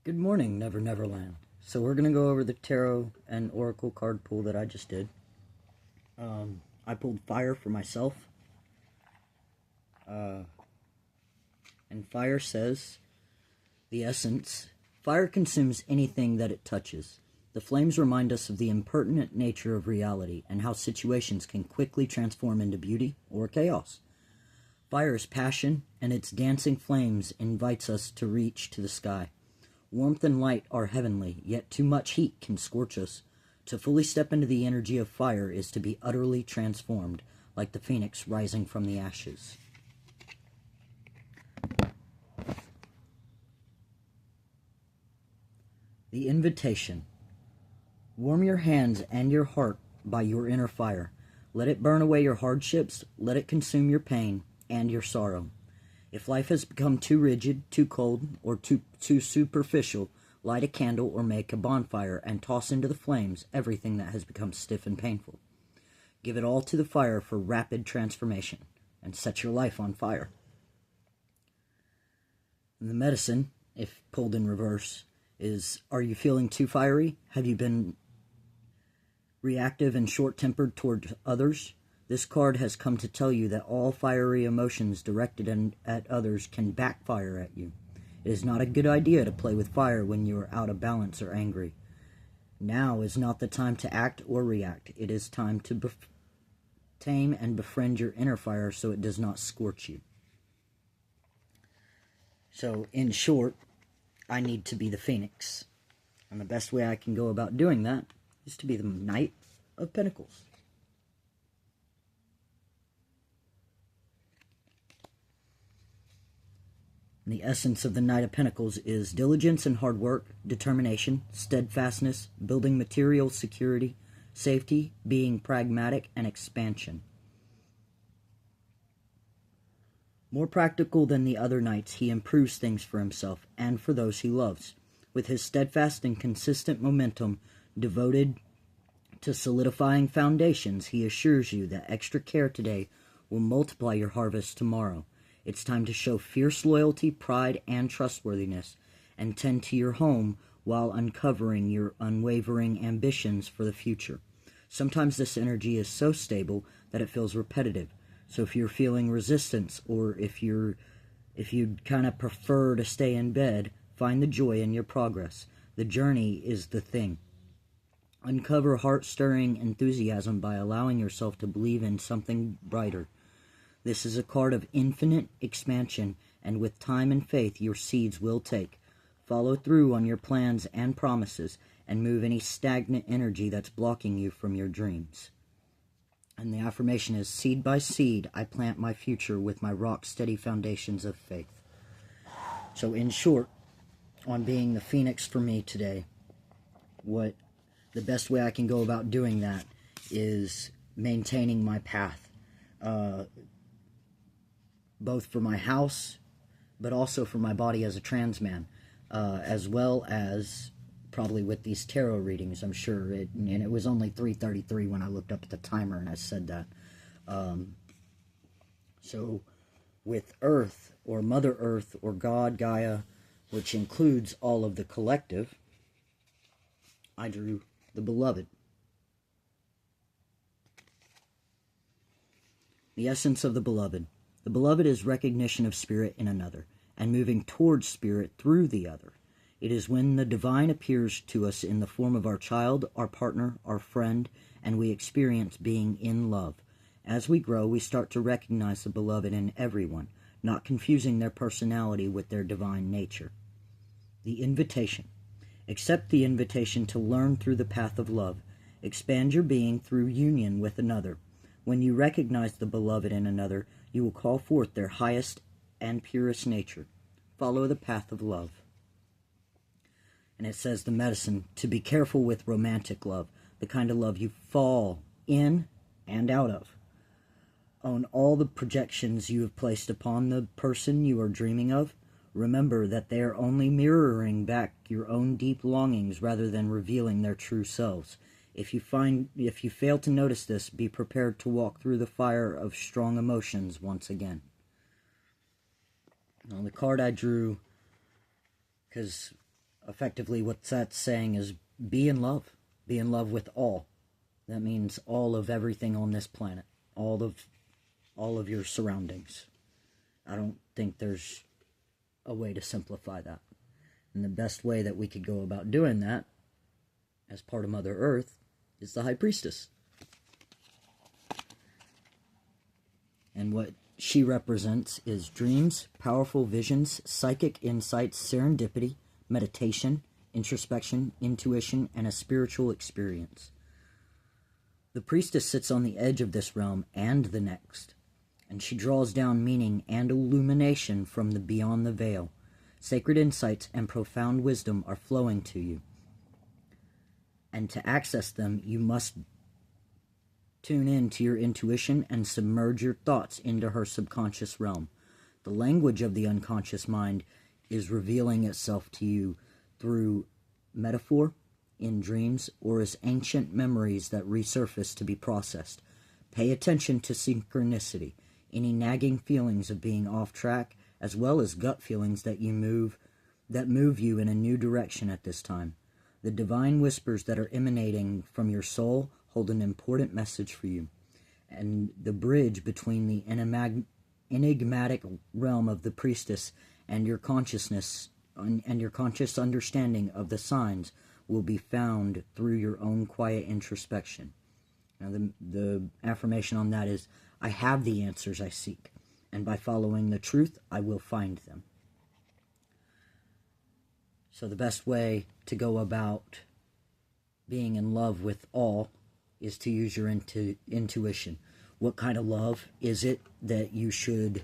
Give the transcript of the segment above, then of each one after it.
Good morning, Never Neverland. So we're going to go over the tarot and oracle card pull that I just did. I pulled fire for myself. And fire says, the essence, fire consumes anything that it touches. The flames remind us of the impertinent nature of reality and how situations can quickly transform into beauty or chaos. Fire is passion, and its dancing flames invites us to reach to the sky. Warmth and light are heavenly, yet too much heat can scorch us. To fully step into the energy of fire is to be utterly transformed, like the phoenix rising from the ashes. The invitation. Warm your hands and your heart by your inner fire. Let it burn away your hardships, let it consume your pain and your sorrow. If life has become too rigid, too cold, or too superficial, light a candle or make a bonfire and toss into the flames everything that has become stiff and painful. Give it all to the fire for rapid transformation, and set your life on fire. And the medicine, if pulled in reverse, is, are you feeling too fiery? Have you been reactive and short-tempered toward others? This card has come to tell you that all fiery emotions directed at others can backfire at you. It is not a good idea to play with fire when you are out of balance or angry. Now is not the time to act or react. It is time to tame and befriend your inner fire so it does not scorch you. So, in short, I need to be the phoenix. And the best way I can go about doing that is to be the Knight of Pentacles. And the essence of the Knight of Pentacles is diligence and hard work, determination, steadfastness, building material security, safety, being pragmatic, and expansion. More practical than the other knights, he improves things for himself and for those he loves. With his steadfast and consistent momentum devoted to solidifying foundations, he assures you that extra care today will multiply your harvest tomorrow. It's time to show fierce loyalty, pride, and trustworthiness, and tend to your home while uncovering your unwavering ambitions for the future. Sometimes this energy is so stable that it feels repetitive. So if you're feeling resistance, or if you'd kind of prefer to stay in bed, find the joy in your progress. The journey is the thing. Uncover heart-stirring enthusiasm by allowing yourself to believe in something brighter. This is a card of infinite expansion, and with time and faith, your seeds will take. Follow through on your plans and promises, and move any stagnant energy that's blocking you from your dreams. And the affirmation is, seed by seed, I plant my future with my rock-steady foundations of faith. So in short, on being the phoenix for me today, the best way I can go about doing that is maintaining my path. Both for my house, but also for my body as a trans man, as well as probably with these tarot readings, I'm sure. And it was only 3:33 when I looked up at the timer and I said that. So with Earth, or Mother Earth, or God, Gaia, which includes all of the collective, I drew the Beloved. The essence of the Beloved. The Beloved is recognition of spirit in another, and moving towards spirit through the other. It is when the divine appears to us in the form of our child, our partner, our friend, and we experience being in love. As we grow, we start to recognize the Beloved in everyone, not confusing their personality with their divine nature. The invitation. Accept the invitation to learn through the path of love. Expand your being through union with another. When you recognize the Beloved in another, you will call forth their highest and purest nature. Follow the path of love. And it says the medicine, to be careful with romantic love, the kind of love you fall in and out of. Own all the projections you have placed upon the person you are dreaming of. Remember that they are only mirroring back your own deep longings rather than revealing their true selves. If you fail to notice this, be prepared to walk through the fire of strong emotions once again. Now, the card I drew, because Effectively, what that's saying is be in love. Be in love with all. That means all of everything on this planet. All of your surroundings. I don't think there's a way to simplify that. And the best way that we could go about doing that, as part of Mother Earth, is the High Priestess. And what she represents is dreams, powerful visions, psychic insights, serendipity, meditation, introspection, intuition, and a spiritual experience. The priestess sits on the edge of this realm and the next, and she draws down meaning and illumination from the beyond the veil. Sacred insights and profound wisdom are flowing to you. And to access them, you must tune in to your intuition and submerge your thoughts into her subconscious realm. The language of the unconscious mind is revealing itself to you through metaphor, in dreams, or as ancient memories that resurface to be processed. Pay attention to synchronicity, any nagging feelings of being off track, as well as gut feelings that move you in a new direction at this time. The divine whispers that are emanating from your soul hold an important message for you, and the bridge between the enigmatic realm of the priestess and your consciousness and your conscious understanding of the signs will be found through your own quiet introspection. Now, the affirmation on that is, I have the answers I seek, and by following the truth, I will find them. So the best way to go about being in love with all is to use your intuition. What kind of love is it that you should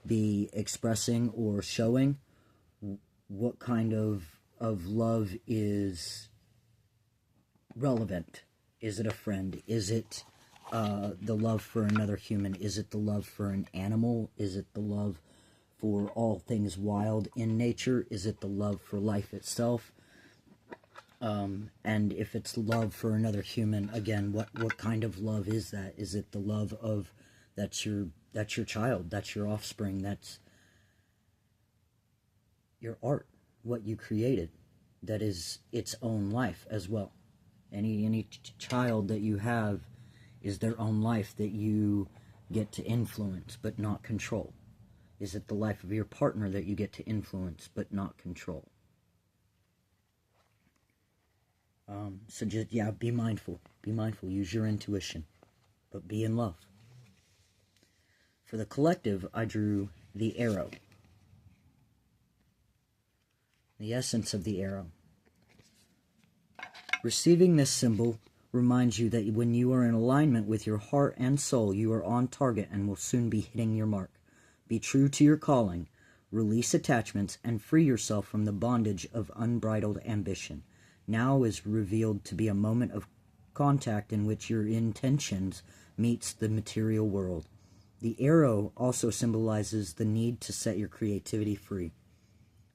be expressing or showing? What kind of love is relevant? Is it a friend? Is it the love for another human? Is it the love for an animal? Is it the love for all things wild in nature? Is it the love for life itself? And if it's love for another human, again, what kind of love is that? Is it the love of that's your child, that's your offspring, that's your art, what you created, that is its own life as well. Any child that you have is their own life that you get to influence but not control. Is it the life of your partner that you get to influence but not control? So just, be mindful. Be mindful. Use your intuition. But be in love. For the collective, I drew the arrow. The essence of the arrow. Receiving this symbol reminds you that when you are in alignment with your heart and soul, you are on target and will soon be hitting your mark. Be true to your calling. Release attachments and free yourself from the bondage of unbridled ambition. Now is revealed to be a moment of contact in which your intentions meets the material world. The arrow also symbolizes the need to set your creativity free.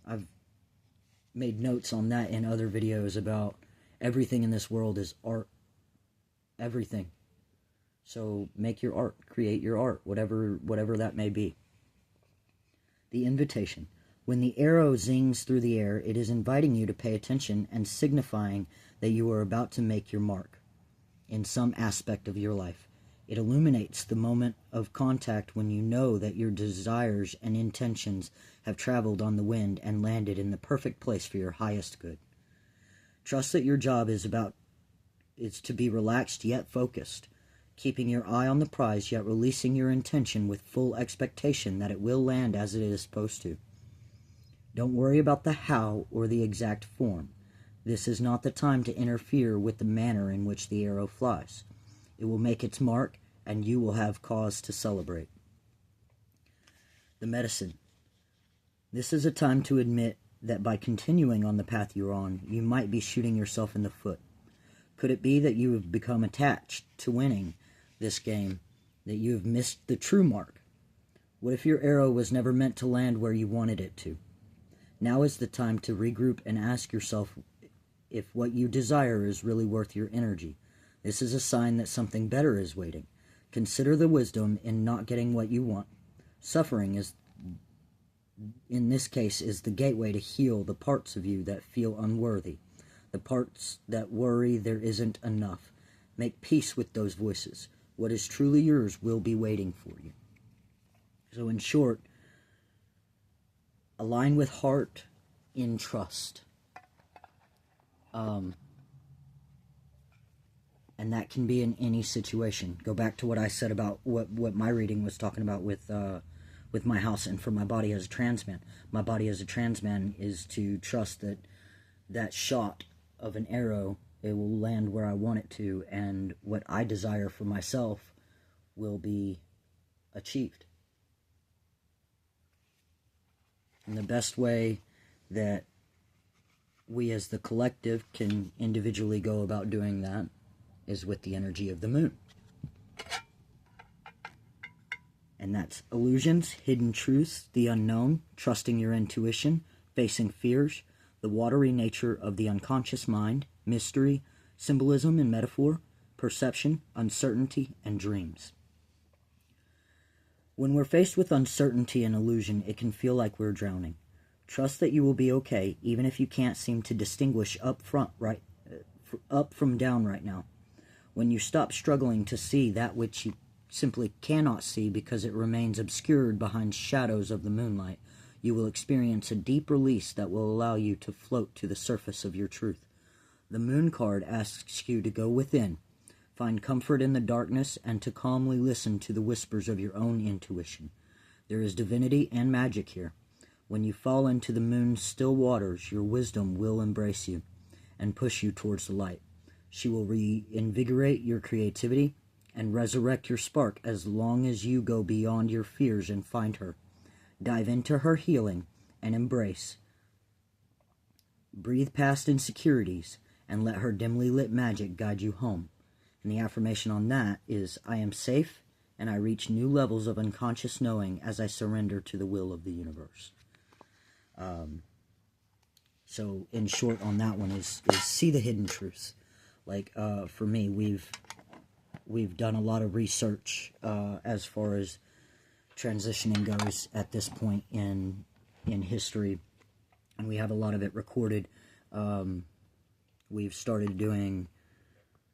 I've made notes on that in other videos about everything in this world is art. Everything. So make your art, create your art, whatever that may be. The invitation. When the arrow zings through the air, it is inviting you to pay attention and signifying that you are about to make your mark in some aspect of your life. It illuminates the moment of contact when you know that your desires and intentions have traveled on the wind and landed in the perfect place for your highest good. Trust that your job is to be relaxed yet focused, keeping your eye on the prize yet releasing your intention with full expectation that it will land as it is supposed to. Don't worry about the how or the exact form. This is not the time to interfere with the manner in which the arrow flies. It will make its mark, and you will have cause to celebrate. The medicine. This is a time to admit that by continuing on the path you're on, you might be shooting yourself in the foot. Could it be that you have become attached to winning this game, that you have missed the true mark? What if your arrow was never meant to land where you wanted it to? Now is the time to regroup and ask yourself if what you desire is really worth your energy. This is a sign that something better is waiting. Consider the wisdom in not getting what you want. Suffering is in this case, is the gateway to heal the parts of you that feel unworthy, the parts that worry there isn't enough. Make peace with those voices. What is truly yours will be waiting for you. So in short, align with heart in trust. And that can be in any situation. Go back to what I said about what my reading was talking about with my house and for my body as a trans man. My body as a trans man is to trust that that shot of an arrow, it will land where I want it to, and what I desire for myself will be achieved. And the best way that we as the collective can individually go about doing that is with the energy of the moon. And that's illusions, hidden truths, the unknown, trusting your intuition, facing fears, the watery nature of the unconscious mind, mystery, symbolism and metaphor, perception, uncertainty, and dreams. When we're faced with uncertainty and illusion, it can feel like we're drowning. Trust that you will be okay, even if you can't seem to distinguish up from down right now. When you stop struggling to see that which you simply cannot see because it remains obscured behind shadows of the moonlight, you will experience a deep release that will allow you to float to the surface of your truth. The moon card asks you to go within, find comfort in the darkness, and to calmly listen to the whispers of your own intuition. There is divinity and magic here. When you fall into the moon's still waters, your wisdom will embrace you and push you towards the light. She will reinvigorate your creativity and resurrect your spark as long as you go beyond your fears and find her. Dive into her healing and embrace. Breathe past insecurities and let her dimly lit magic guide you home. And the affirmation on that is, I am safe and I reach new levels of unconscious knowing as I surrender to the will of the universe. So in short on that one is see the hidden truths. Like for me, we've done a lot of research as far as transitioning goes at this point in history, and we have a lot of it recorded. We've started doing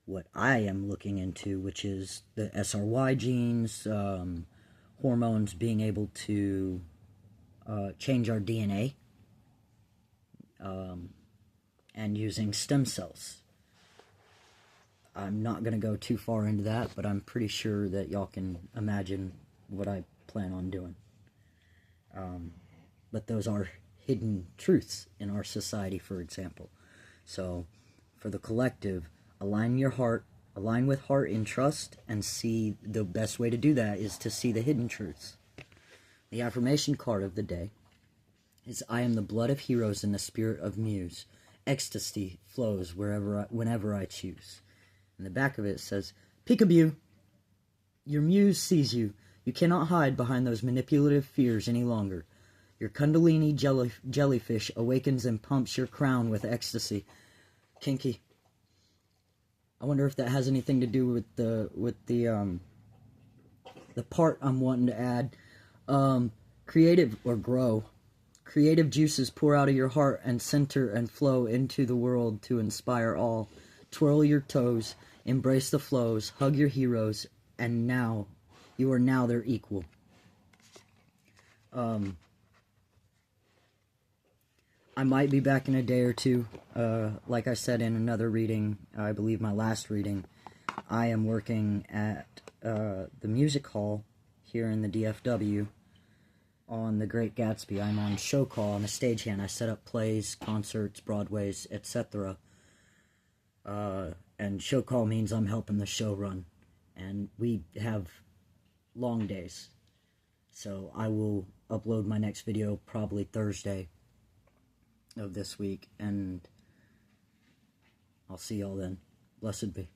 what I am looking into, which is the SRY genes, hormones being able to change our DNA, and using stem cells. I'm not going to go too far into that, but I'm pretty sure that y'all can imagine what I plan on doing. But those are hidden truths in our society, for example. So, for the collective, align your heart, align with heart in trust, and see the best way to do that is to see the hidden truths. The affirmation card of the day is, I am the blood of heroes and the spirit of muse. Ecstasy flows whenever I choose. In the back of it says, Peekaboo, your muse sees you. You cannot hide behind those manipulative fears any longer. Your Kundalini jellyfish awakens and pumps your crown with ecstasy. Kinky. I wonder if that has anything to do with the part I'm wanting to add. Creative or grow. Creative juices pour out of your heart and center and flow into the world to inspire all. Twirl your toes, embrace the flows, hug your heroes, and now, you are now their equal. I might be back in a day or two. Like I said in another reading, I believe my last reading, I am working at the music hall here in the DFW on The Great Gatsby. I'm on show call. I'm a stagehand. I set up plays, concerts, Broadways, etc. And show call means I'm helping the show run. And we have long days. So I will upload my next video probably Thursday of this week. And I'll see y'all then. Blessed be.